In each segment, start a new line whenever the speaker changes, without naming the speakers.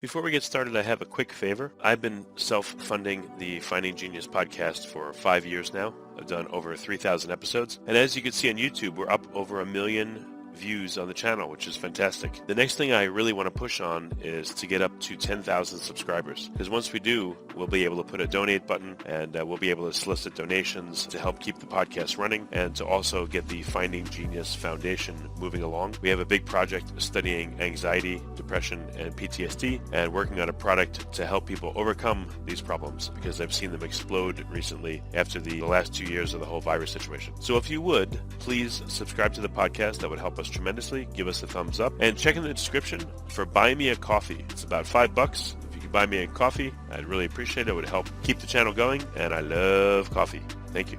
Before we get started, I have a quick favor. I've been self-funding the Finding Genius podcast for 5 years now. I've done over 3,000 episodes. And as you can see on YouTube, we're up over 1 million views on the channel, which is fantastic. The next thing I really want to push on is to get up to 10,000 subscribers. Because once we do, we'll be able to put a donate button and we'll be able to solicit donations to help keep the podcast running and to also get the Finding Genius Foundation moving along. We have a big project studying anxiety, depression, and PTSD and working on a product to help people overcome these problems because I've seen them explode recently after the last 2 years of the whole virus situation. So if you would, please subscribe to the podcast. That would help us tremendously. Give us a thumbs up and check in the description for Buy Me a Coffee. It's about $5. If you could buy me a coffee, I'd really appreciate it. It would help keep the channel going, and I love coffee. Thank you.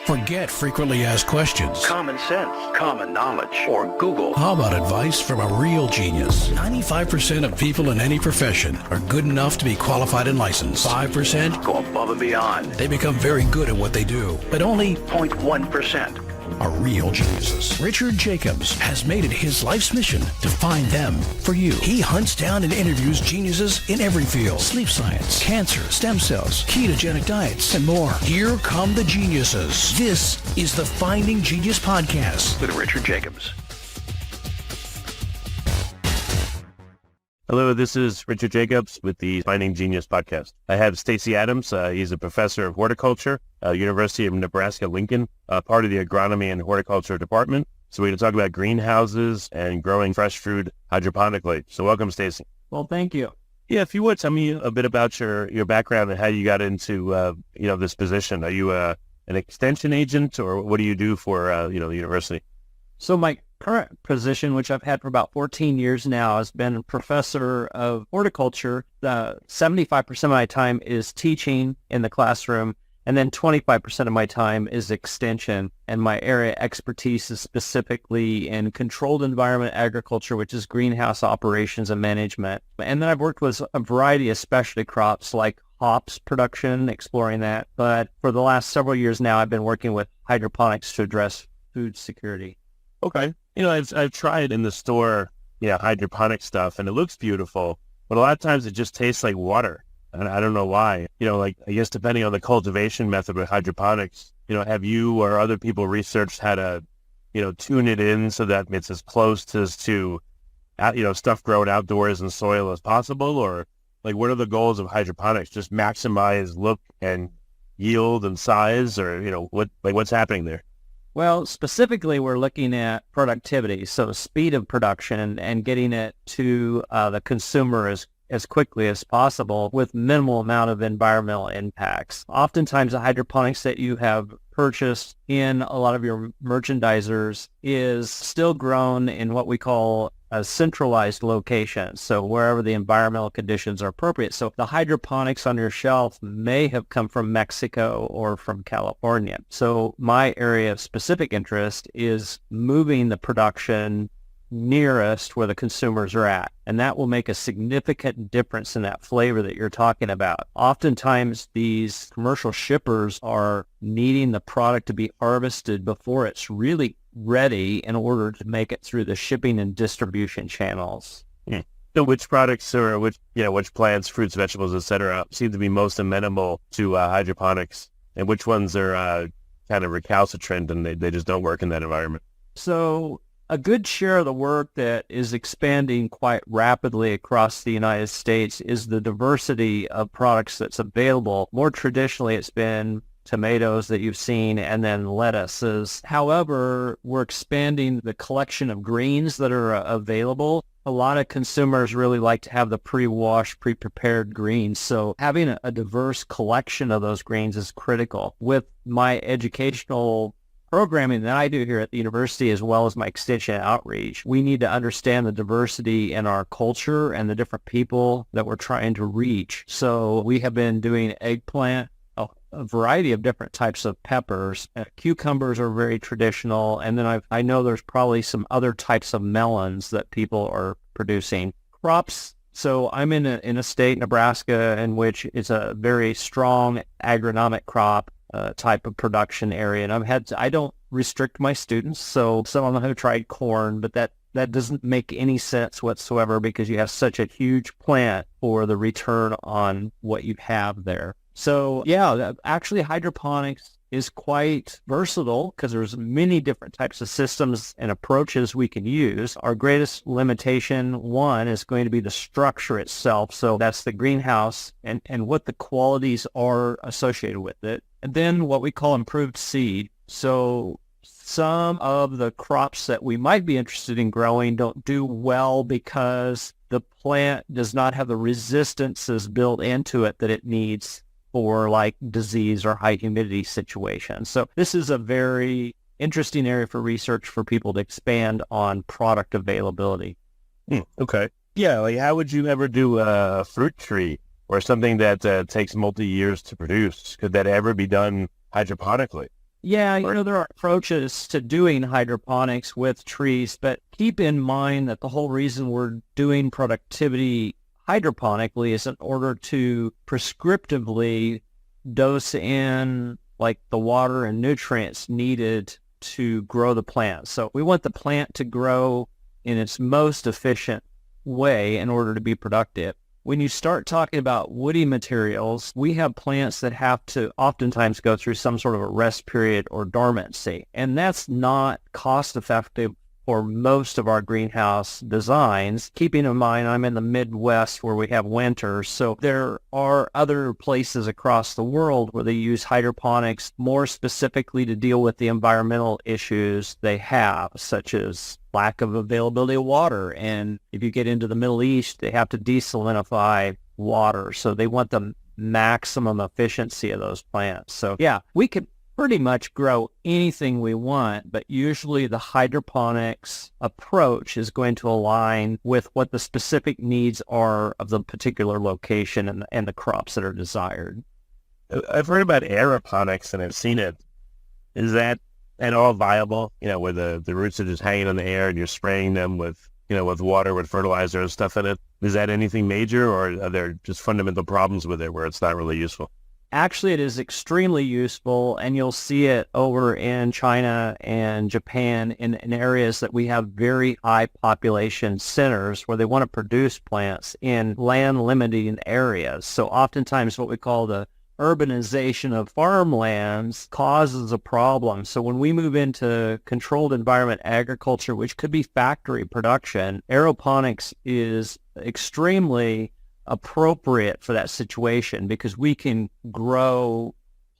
Forget frequently asked questions.
Common sense, common knowledge, or Google.
How about advice from a real genius? 95% of people in any profession are good enough to be qualified and licensed. 5%
go above and beyond.
They become very good at what they do, but only
0.1%
are real geniuses. Richard Jacobs has made it his life's mission to find them for you. He hunts down and interviews geniuses in every field: sleep science, cancer, stem cells, ketogenic diets, and more. Here come the geniuses. This is the Finding Genius Podcast
with Richard Jacobs.
Hello, this is Richard Jacobs with the Finding Genius podcast. I have Stacy Adams. He's a professor of horticulture, University of Nebraska-Lincoln, part of the agronomy and horticulture department. So we're going to talk about greenhouses and growing fresh food hydroponically. So welcome, Stacy.
Well, thank you.
Yeah, if you would, tell me a bit about your background and how you got into this position. Are you an extension agent, or what do you do for the university?
So my current position, which I've had for about 14 years now, has been professor of horticulture. 75% of my time is teaching in the classroom, and then 25% of my time is extension. And my area of expertise is specifically in controlled environment agriculture, which is greenhouse operations and management. And then I've worked with a variety of specialty crops like hops production, exploring that. But for the last several years now, I've been working with hydroponics to address food security.
Okay. I've tried in the store, hydroponic stuff, and it looks beautiful, but a lot of times it just tastes like water. And I don't know why. I guess depending on the cultivation method with hydroponics, have you or other people researched how to, tune it in so that it's as close to stuff grown outdoors in soil as possible? Or what are the goals of hydroponics? Just maximize look and yield and size, or, what's happening there?
Well, specifically, we're looking at productivity, so speed of production and getting it to the consumer as quickly as possible with minimal amount of environmental impacts. Oftentimes, the hydroponics that you have purchased in a lot of your merchandisers is still grown in what we call a centralized location, so wherever the environmental conditions are appropriate. So the hydroponics on your shelf may have come from Mexico or from California. So my area of specific interest is moving the production nearest where the consumers are at, and that will make a significant difference in that flavor that you're talking about. Oftentimes, these commercial shippers are needing the product to be harvested before it's really ready in order to make it through the shipping and distribution channels.
So which products or which plants, fruits, vegetables, etc., seem to be most amenable to hydroponics, and which ones are kind of recalcitrant and they just don't work in that environment?
So a good share of the work that is expanding quite rapidly across the United States is the diversity of products that's available. More traditionally, it's been tomatoes that you've seen, and then lettuces. However, we're expanding the collection of greens that are available. A lot of consumers really like to have the pre-washed, pre-prepared greens. So having a diverse collection of those greens is critical. With my educational programming that I do here at the university, as well as my extension outreach, we need to understand the diversity in our culture and the different people that we're trying to reach. So we have been doing eggplant, a variety of different types of peppers. Cucumbers are very traditional. And then I know there's probably some other types of melons that people are producing. Crops. So I'm in a state, Nebraska, in which it's a very strong agronomic crop type of production area. And I don't restrict my students. So some of them have tried corn, but that that doesn't make any sense whatsoever because you have such a huge plant for the return on what you have there. So yeah, actually hydroponics is quite versatile because there's many different types of systems and approaches we can use. Our greatest limitation, one, is going to be the structure itself. So that's the greenhouse and what the qualities are associated with it. And then what we call improved seed. So some of the crops that we might be interested in growing don't do well because the plant does not have the resistances built into it that it needs for like disease or high humidity situations. So this is a very interesting area for research for people to expand on product availability.
Okay. Yeah, like how would you ever do a fruit tree or something that takes multi-years to produce? Could that ever be done hydroponically?
Yeah, there are approaches to doing hydroponics with trees, but keep in mind that the whole reason we're doing productivity hydroponically is in order to prescriptively dose in like the water and nutrients needed to grow the plant. So we want the plant to grow in its most efficient way in order to be productive. When you start talking about woody materials, we have plants that have to oftentimes go through some sort of a rest period or dormancy, and that's not cost effective for most of our greenhouse designs. Keeping in mind, I'm in the Midwest where we have winters, so there are other places across the world where they use hydroponics more specifically to deal with the environmental issues they have, such as lack of availability of water. And if you get into the Middle East, they have to desalinify water, so they want the maximum efficiency of those plants. So yeah, we could pretty much grow anything we want, but usually the hydroponics approach is going to align with what the specific needs are of the particular location and the crops that are desired.
I've heard about aeroponics and I've seen it. Is that at all viable? Where the roots are just hanging in the air and you're spraying them with water, with fertilizer and stuff in it. Is that anything major, or are there just fundamental problems with it where it's not really useful?
Actually, it is extremely useful, and you'll see it over in China and Japan in areas that we have very high population centers where they want to produce plants in land-limiting areas. So oftentimes what we call the urbanization of farmlands causes a problem. So when we move into controlled environment agriculture, which could be factory production, aeroponics is extremely appropriate for that situation because we can grow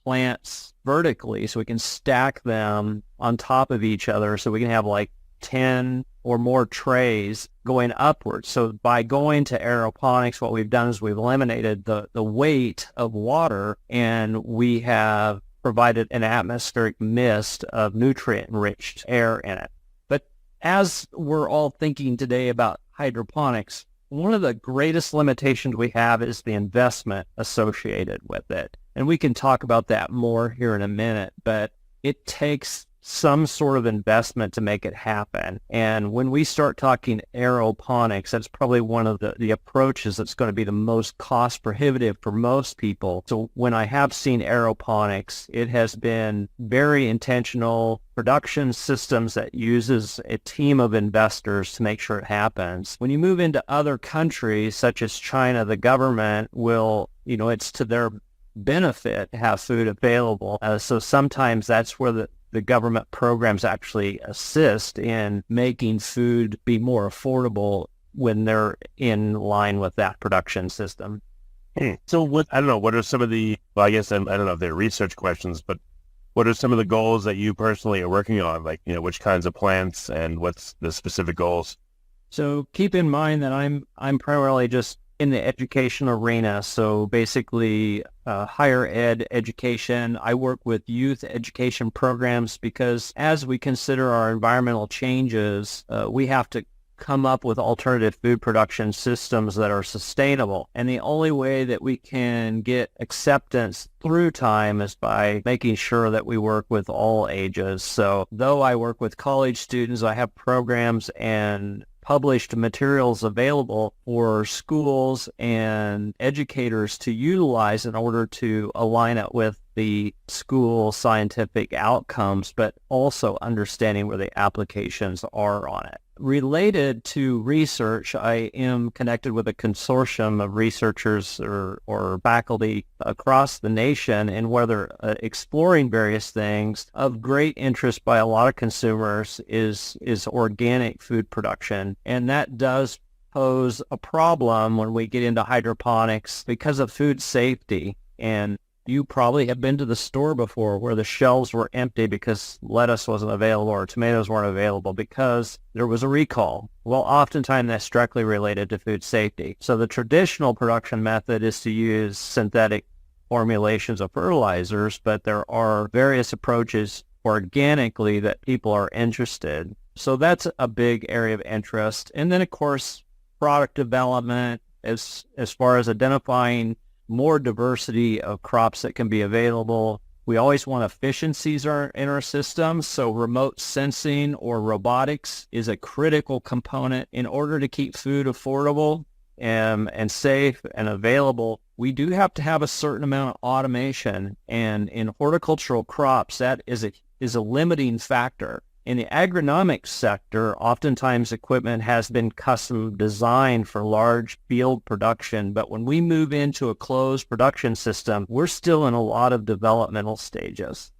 plants vertically, so we can stack them on top of each other, so we can have like 10 or more trays going upwards. So by going to aeroponics, what we've done is we've eliminated the weight of water, and we have provided an atmospheric mist of nutrient-enriched air in it. But as we're all thinking today about hydroponics, one of the greatest limitations we have is the investment associated with it. And we can talk about that more here in a minute, but it takes some sort of investment to make it happen. And when we start talking aeroponics, that's probably one of the approaches that's going to be the most cost prohibitive for most people. So when I have seen aeroponics, it has been very intentional production systems that uses a team of investors to make sure it happens. When you move into other countries, such as China, the government will, it's to their benefit to have food available. So sometimes that's where the government programs actually assist in making food be more affordable when they're in line with that production system.
So what are some of the, I don't know if they're research questions, but what are some of the goals that you personally are working on? Like, which kinds of plants and what's the specific goals?
So keep in mind that I'm primarily just in the education arena. So basically higher ed education. I work with youth education programs because as we consider our environmental changes, we have to come up with alternative food production systems that are sustainable. And the only way that we can get acceptance through time is by making sure that we work with all ages. So though I work with college students, I have programs and published materials available for schools and educators to utilize in order to align it with the school scientific outcomes, but also understanding where the applications are on it. Related to research, I am connected with a consortium of researchers or faculty across the nation, and where they're exploring various things. Of great interest by a lot of consumers is organic food production, and that does pose a problem when we get into hydroponics because of food safety. And you probably have been to the store before where the shelves were empty because lettuce wasn't available or tomatoes weren't available because there was a recall. Well, oftentimes that's directly related to food safety. So the traditional production method is to use synthetic formulations of fertilizers, but there are various approaches organically that people are interested. So that's a big area of interest. And then, of course, product development as far as identifying more diversity of crops that can be available. We always want efficiencies in our system, so remote sensing or robotics is a critical component in order to keep food affordable and safe and available. We do have to have a certain amount of automation, and in horticultural crops, that is a limiting factor. In the agronomic sector, oftentimes equipment has been custom designed for large field production, but when we move into a closed production system, we're still in a lot of developmental stages.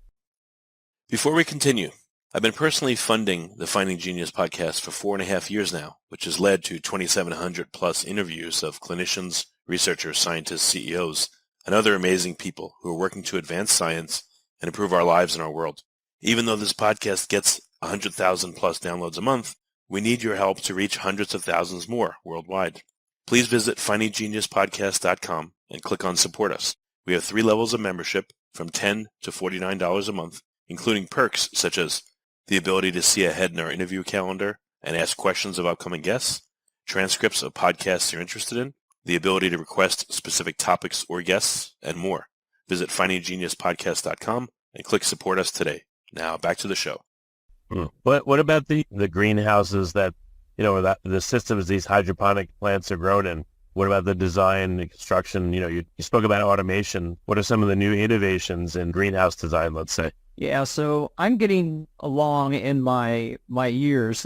Before we continue, I've been personally funding the Finding Genius podcast for 4.5 years now, which has led to 2,700 plus interviews of clinicians, researchers, scientists, CEOs, and other amazing people who are working to advance science and improve our lives and our world. Even though this podcast gets 100,000 plus downloads a month, we need your help to reach hundreds of thousands more worldwide. Please visit findinggeniuspodcast.com and click on Support Us. We have 3 levels of membership from $10 to $49 a month, including perks such as the ability to see ahead in our interview calendar and ask questions of upcoming guests, transcripts of podcasts you're interested in, the ability to request specific topics or guests, and more. Visit findinggeniuspodcast.com and click Support Us today. Now back to the show.
What about the greenhouses that, the systems these hydroponic plants are grown in? What about the design, the construction? You spoke about automation. What are some of the new innovations in greenhouse design, let's say?
Yeah, so I'm getting along in my years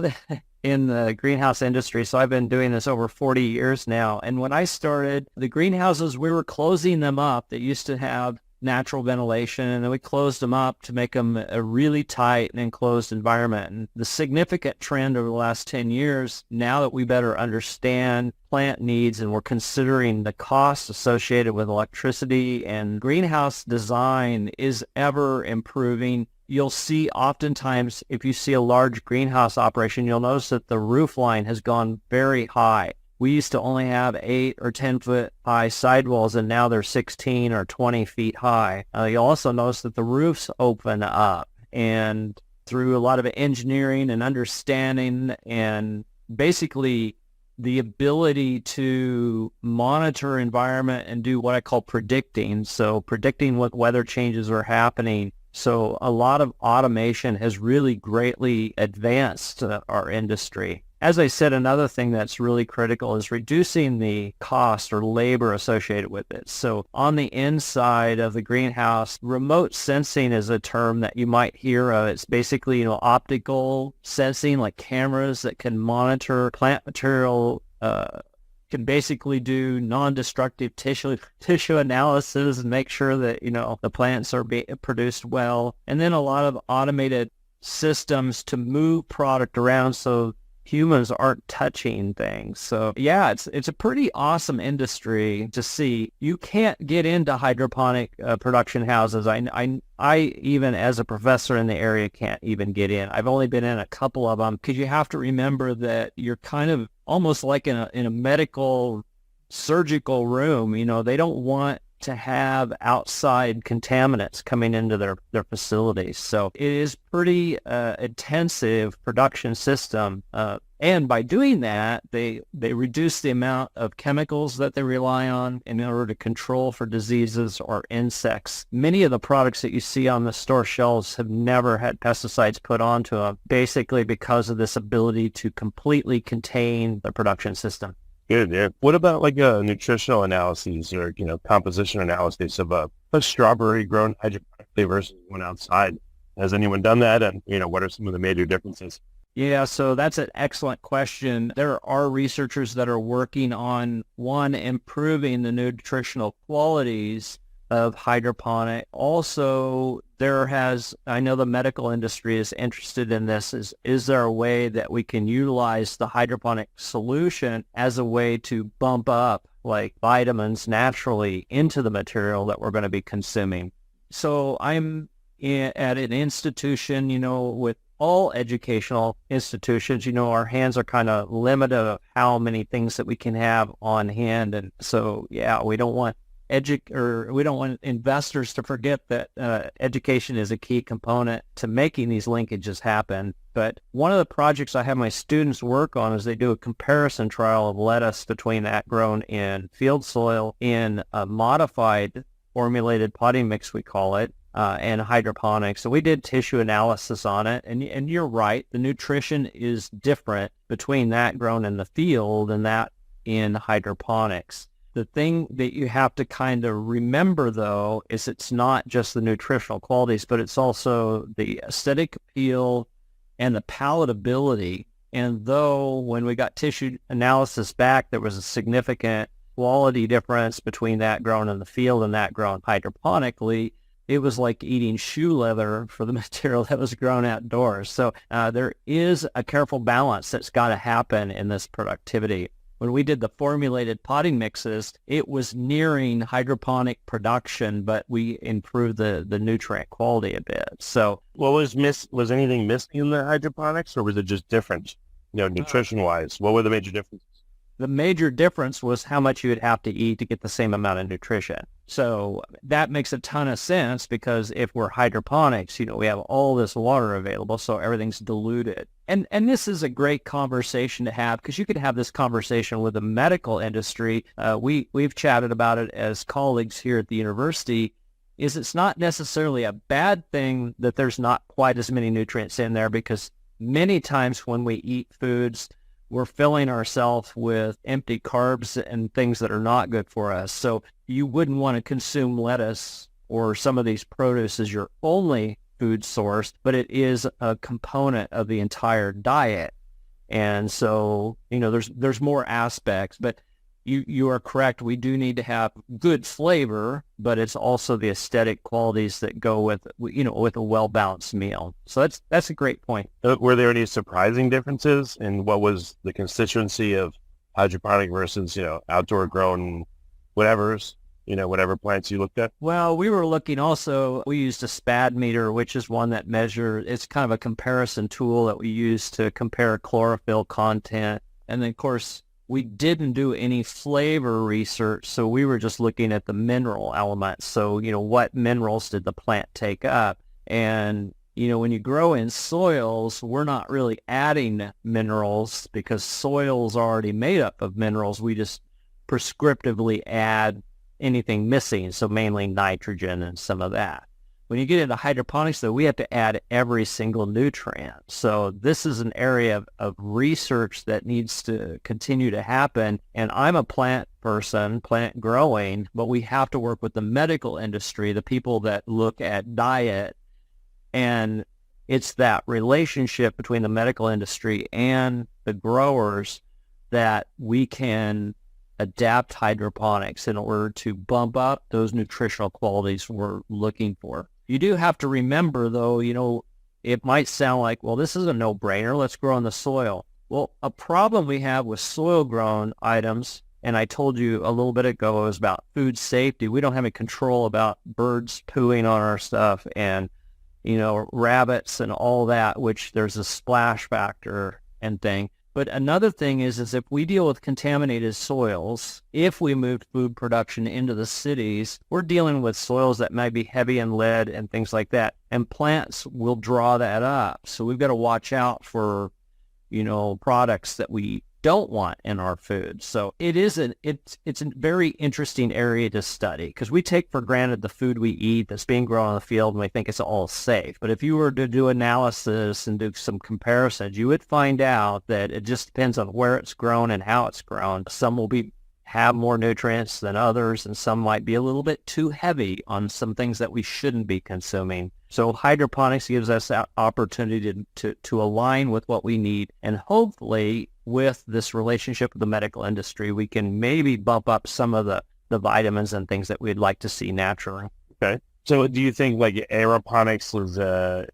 in the greenhouse industry. So I've been doing this over 40 years now. And when I started, the greenhouses, we were closing them up. They used to have natural ventilation, and then we closed them up to make them a really tight and enclosed environment. And the significant trend over the last 10 years, now that we better understand plant needs and we're considering the costs associated with electricity, and greenhouse design is ever improving. You'll see oftentimes, if you see a large greenhouse operation, you'll notice that the roof line has gone very high. We used to only have 8 or 10 foot high sidewalls, and now they're 16 or 20 feet high. You'll also notice that the roofs open up, and through a lot of engineering and understanding and basically the ability to monitor environment and do what I call predicting. So predicting what weather changes are happening. So a lot of automation has really greatly advanced our industry. As I said, another thing that's really critical is reducing the cost or labor associated with it. So on the inside of the greenhouse, remote sensing is a term that you might hear of. It's basically, optical sensing, like cameras that can monitor plant material, can basically do non-destructive tissue analysis and make sure that, the plants are being produced well. And then a lot of automated systems to move product around so humans aren't touching things. So yeah, it's a pretty awesome industry to see. You can't get into hydroponic production houses. I even as a professor in the area can't even get in. I've only been in a couple of them because you have to remember that you're kind of almost like in a medical surgical room. They don't want to have outside contaminants coming into their facilities. So it is pretty intensive production system. And by doing that, they reduce the amount of chemicals that they rely on in order to control for diseases or insects. Many of the products that you see on the store shelves have never had pesticides put onto them, basically because of this ability to completely contain the production system.
Good, yeah. What about like nutritional analyses or, composition analyses of a strawberry grown hydroponically versus one outside? Has anyone done that? And, what are some of the major differences?
Yeah, so that's an excellent question. There are researchers that are working on, one, improving the nutritional qualities of hydroponic. Also, I know the medical industry is interested in this. Is there a way that we can utilize the hydroponic solution as a way to bump up like vitamins naturally into the material that we're going to be consuming? So I'm at an institution, with all educational institutions, our hands are kind of limited of how many things that we can have on hand. And so, yeah, we don't want investors to forget that education is a key component to making these linkages happen. But one of the projects I have my students work on is they do a comparison trial of lettuce between that grown in field soil in a modified formulated potting mix, we call it, and hydroponics. So we did tissue analysis on it, and you're right, the nutrition is different between that grown in the field and that in hydroponics. The thing that you have to kind of remember, though, is it's not just the nutritional qualities, but it's also the aesthetic appeal and the palatability. And though when we got tissue analysis back, there was a significant quality difference between that grown in the field and that grown hydroponically, it was like eating shoe leather for the material that was grown outdoors. So there is a careful balance that's got to happen in this productivity. When we did the formulated potting mixes, it was nearing hydroponic production, but we improved the nutrient quality a bit. So
What was anything missing in the hydroponics, or was it just different, nutrition-wise? What were the major differences?
the major difference was how much you would have to eat to get the same amount of nutrition. So that makes a ton of sense, because if we're hydroponics, we have all this water available, so everything's diluted. And this is a great conversation to have, because you could have this conversation with the medical industry. We've chatted about it as colleagues here at the university. It's not necessarily a bad thing that there's not quite as many nutrients in there, because many times when we eat foods, we're filling ourselves with empty carbs and things that are not good for us. So you wouldn't want to consume lettuce or some of these produce as your only food source, but it is a component of the entire diet. And so, there's more aspects, but you are correct. We do need to have good flavor, but it's also the aesthetic qualities that go with a well-balanced meal. So that's a great point.
Were there any surprising differences in what was the constituency of hydroponic versus, outdoor grown whatevers, whatever plants you looked at?
Well, we were looking also, we used a SPAD meter, which is one that measures, it's kind of a comparison tool that we use to compare chlorophyll content. And then, of course, we didn't do any flavor research, so we were just looking at the mineral elements. So, what minerals did the plant take up? And, when you grow in soils, we're not really adding minerals because soil's already made up of minerals. We just prescriptively add anything missing, so mainly nitrogen and some of that. When you get into hydroponics, though, we have to add every single nutrient. So this is an area of research that needs to continue to happen. And I'm a plant person, plant growing, but we have to work with the medical industry, the people that look at diet. And it's that relationship between the medical industry and the growers that we can adapt hydroponics in order to bump up those nutritional qualities we're looking for. You do have to remember, though, it might sound like, well, this is a no-brainer. Let's grow in the soil. Well, a problem we have with soil-grown items, and I told you a little bit ago, it was about food safety. We don't have any control about birds pooing on our stuff and, rabbits and all that, which there's a splash factor and thing. But another thing is if we deal with contaminated soils, if we move food production into the cities, we're dealing with soils that might be heavy in lead and things like that. And plants will draw that up. So we've got to watch out for, products that we don't want in our food. So it's a very interesting area to study, because we take for granted the food we eat that's being grown in the field, and we think it's all safe. But if you were to do analysis and do some comparisons, you would find out that it just depends on where it's grown and how it's grown. Some will be have more nutrients than others, and some might be a little bit too heavy on some things that we shouldn't be consuming. So hydroponics gives us that opportunity to align with what we need, and hopefully with this relationship with the medical industry, we can maybe bump up some of the vitamins and things that we'd like to see naturally.
Okay. So do you think like aeroponics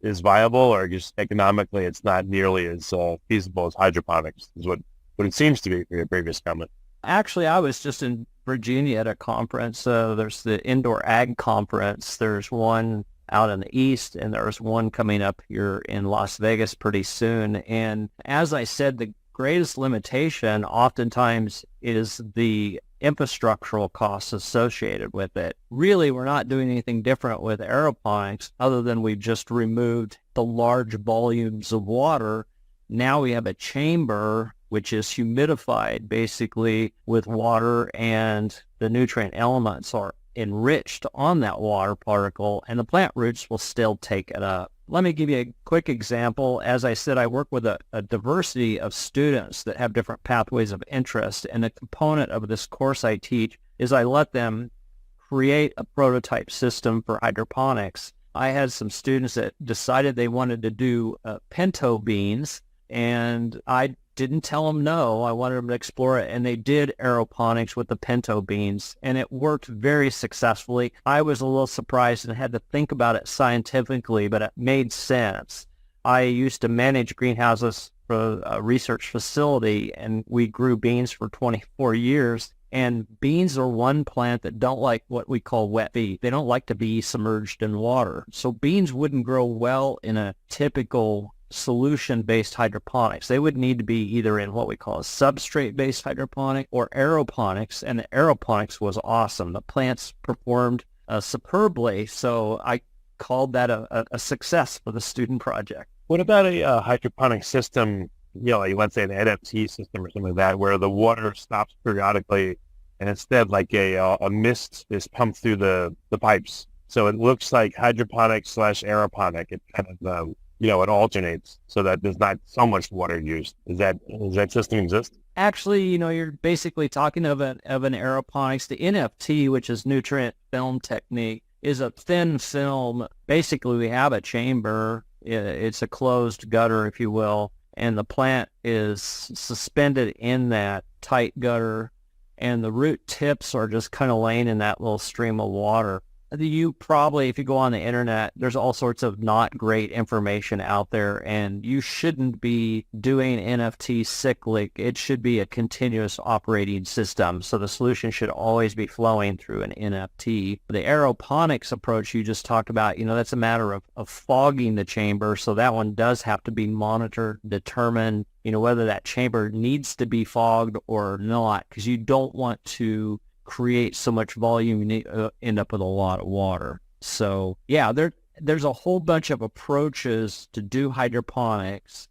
is viable, or just economically it's not nearly as feasible as hydroponics, is what it seems to be for your previous comment?
Actually, I was just in Virginia at a conference. There's the Indoor Ag Conference. There's one out in the east, and there's one coming up here in Las Vegas pretty soon. And as I said, the greatest limitation oftentimes is the infrastructural costs associated with it. Really, we're not doing anything different with aeroponics other than we've just removed the large volumes of water. Now we have a chamber which is humidified basically with water, and the nutrient elements are enriched on that water particle, and the plant roots will still take it up. Let me give you a quick example. As I said, I work with a diversity of students that have different pathways of interest, and a component of this course I teach is I let them create a prototype system for hydroponics. I had some students that decided they wanted to do pinto beans, and I didn't tell them no. I wanted them to explore it, and they did aeroponics with the pinto beans, and it worked very successfully. I was a little surprised and had to think about it scientifically, but it made sense. I used to manage greenhouses for a research facility, and we grew beans for 24 years. And beans are one plant that don't like what we call wet feed. They don't like to be submerged in water. So beans wouldn't grow well in a typical solution-based hydroponics. They would need to be either in what we call a substrate-based hydroponic or aeroponics, and the aeroponics was awesome. The plants performed superbly, so I called that a success for the student project.
What about a hydroponic system, like let's say an NFT system or something like that, where the water stops periodically and instead like a mist is pumped through the pipes? So it looks like hydroponic / aeroponic. It kind of it alternates so that there's not so much water used. Does that system exist?
Actually, you're basically talking of an aeroponics. The NFT, which is nutrient film technique, is a thin film. Basically, we have a chamber. It's a closed gutter, if you will, and the plant is suspended in that tight gutter, and the root tips are just kind of laying in that little stream of water. You probably, if you go on the internet, there's all sorts of not great information out there, and you shouldn't be doing NFT cyclic. It should be a continuous operating system. So the solution should always be flowing through an NFT. The aeroponics approach you just talked about, that's a matter of fogging the chamber. So that one does have to be monitored, determined, whether that chamber needs to be fogged or not, because you don't want to create so much volume, you end up with a lot of water. So yeah, there's a whole bunch of approaches to do hydroponics.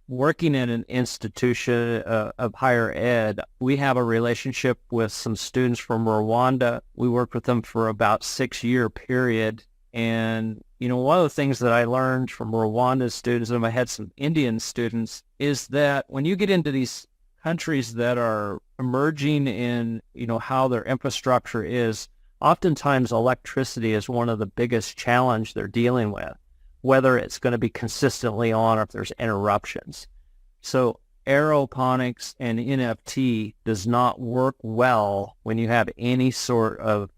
Working in an institution of higher ed, we have a relationship with some students from Rwanda. We worked with them for about 6-year period. And, one of the things that I learned from Rwanda students, and I had some Indian students, is that when you get into these countries that are emerging in, how their infrastructure is, oftentimes electricity is one of the biggest challenge they're dealing with, whether it's going to be consistently on or if there's interruptions. So aeroponics and NFT does not work well when you have any sort of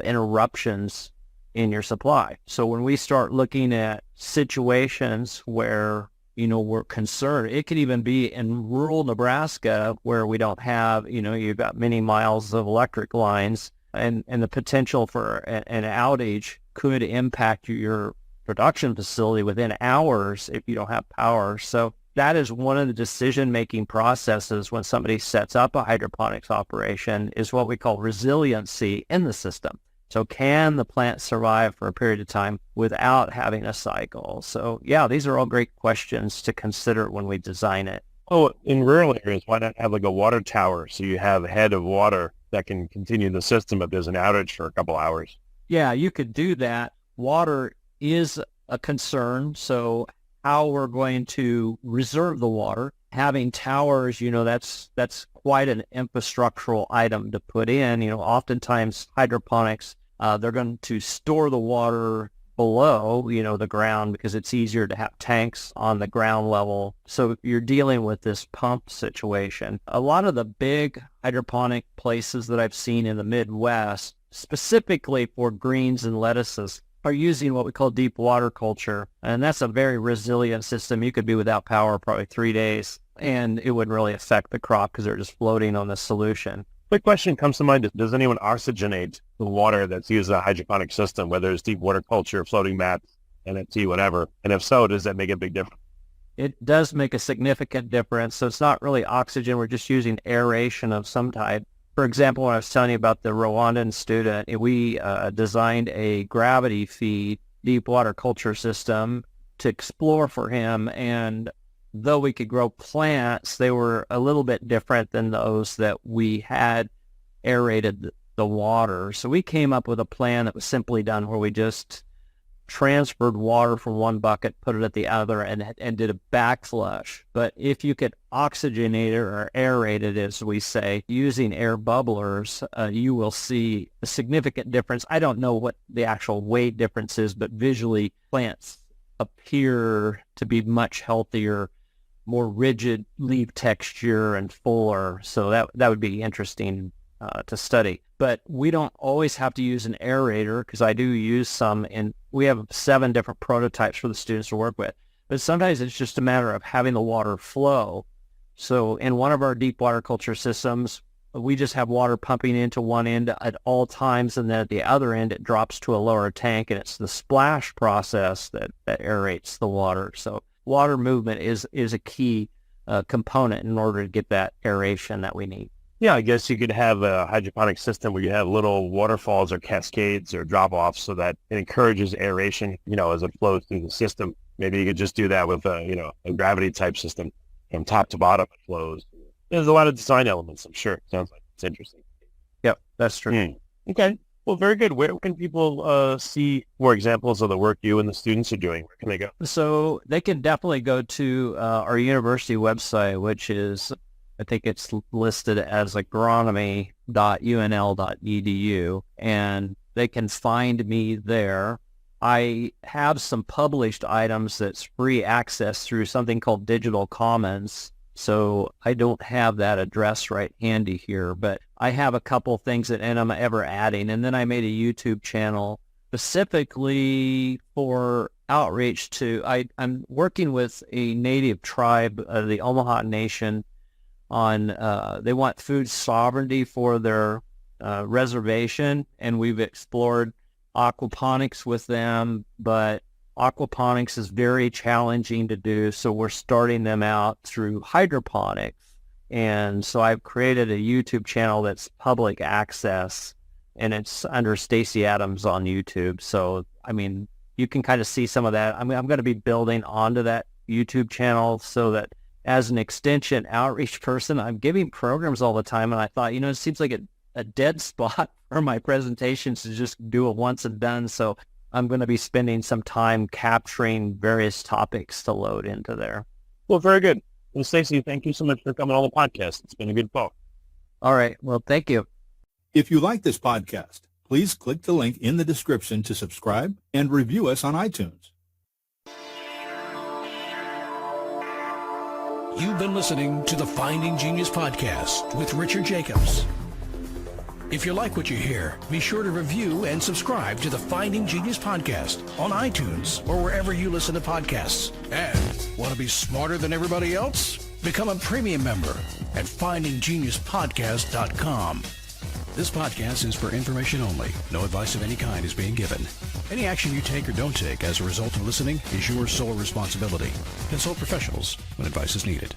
interruptions in your supply. So when we start looking at situations where we're concerned. It could even be in rural Nebraska where we don't have, you've got many miles of electric lines, and the potential for an outage could impact your production facility within hours if you don't have power. So that is one of the decision-making processes when somebody sets up a hydroponics operation, is what we call resiliency in the system. So can the plant survive for a period of time without having a cycle? So yeah, these are all great questions to consider when we design it.
Oh, in rural areas, why not have like a water tower so you have a head of water that can continue the system if there's an outage for a couple hours?
Yeah, you could do that. Water is a concern. So how we're going to reserve the water, having towers, that's quite an infrastructural item to put in. Oftentimes hydroponics, they're going to store the water below, the ground because it's easier to have tanks on the ground level. So you're dealing with this pump situation. A lot of the big hydroponic places that I've seen in the Midwest, specifically for greens and lettuces, are using what we call deep water culture. And that's a very resilient system. You could be without power probably 3 days and it wouldn't really affect the crop because they're just floating on the solution.
Quick question comes to mind. Does anyone oxygenate the water that's used in a hydroponic system, whether it's deep water culture, floating mats, NFT, whatever? And if so, does that make a big difference?
It does make a significant difference. So it's not really oxygen. We're just using aeration of some type. For example, when I was telling you about the Rwandan student, we designed a gravity feed deep water culture system to explore for him. And though we could grow plants, they were a little bit different than those that we had aerated the water. So we came up with a plan that was simply done where we just transferred water from one bucket, put it at the other, and did a backflush. But if you could oxygenate it or aerate it, as we say, using air bubblers, you will see a significant difference. I don't know what the actual weight difference is, but visually plants appear to be much healthier, more rigid leaf texture and fuller. So that would be interesting to study. But we don't always have to use an aerator because I do use some, and we have 7 different prototypes for the students to work with. But sometimes it's just a matter of having the water flow. So in one of our deep water culture systems, we just have water pumping into one end at all times, and then at the other end it drops to a lower tank, and it's the splash process that aerates the water. So water movement is a key component in order to get that aeration that we need.
Yeah, I guess you could have a hydroponic system where you have little waterfalls or cascades or drop-offs so that it encourages aeration, as it flows through the system. Maybe you could just do that with a gravity type system from top to bottom. It flows. There's a lot of design elements, I'm sure. Sounds like it's interesting.
Yep, that's true.
Okay. Well, very good. Where can people see more examples of the work you and the students are doing? Where can they go?
So they can definitely go to our university website, which is, I think it's listed as agronomy.unl.edu, and they can find me there. I have some published items that's free access through something called Digital Commons. So I don't have that address right handy here, but I have a couple things that and I'm ever adding. And then I made a YouTube channel specifically for outreach to, I'm working with a native tribe, the Omaha Nation, on they want food sovereignty for their reservation, and we've explored aquaponics with them, but aquaponics is very challenging to do, so we're starting them out through hydroponics. And so I've created a YouTube channel that's public access, and it's under Stacy Adams on YouTube. So, I mean, you can kind of see some of that. I mean, I'm going to be building onto that YouTube channel so that as an extension outreach person, I'm giving programs all the time, and I thought, it seems like a dead spot for my presentations to just do it once and done. So I'm going to be spending some time capturing various topics to load into there.
Well, very good. Well, Stacy, thank you so much for coming on the podcast. It's been a good talk.
All right. Well, thank you.
If you like this podcast, please click the link in the description to subscribe and review us on iTunes.
You've been listening to the Finding Genius podcast with Richard Jacobs. If you like what you hear, be sure to review and subscribe to the Finding Genius podcast on iTunes or wherever you listen to podcasts. And want to be smarter than everybody else? Become a premium member at findinggeniuspodcast.com. This podcast is for information only. No advice of any kind is being given. Any action you take or don't take as a result of listening is your sole responsibility. Consult professionals when advice is needed.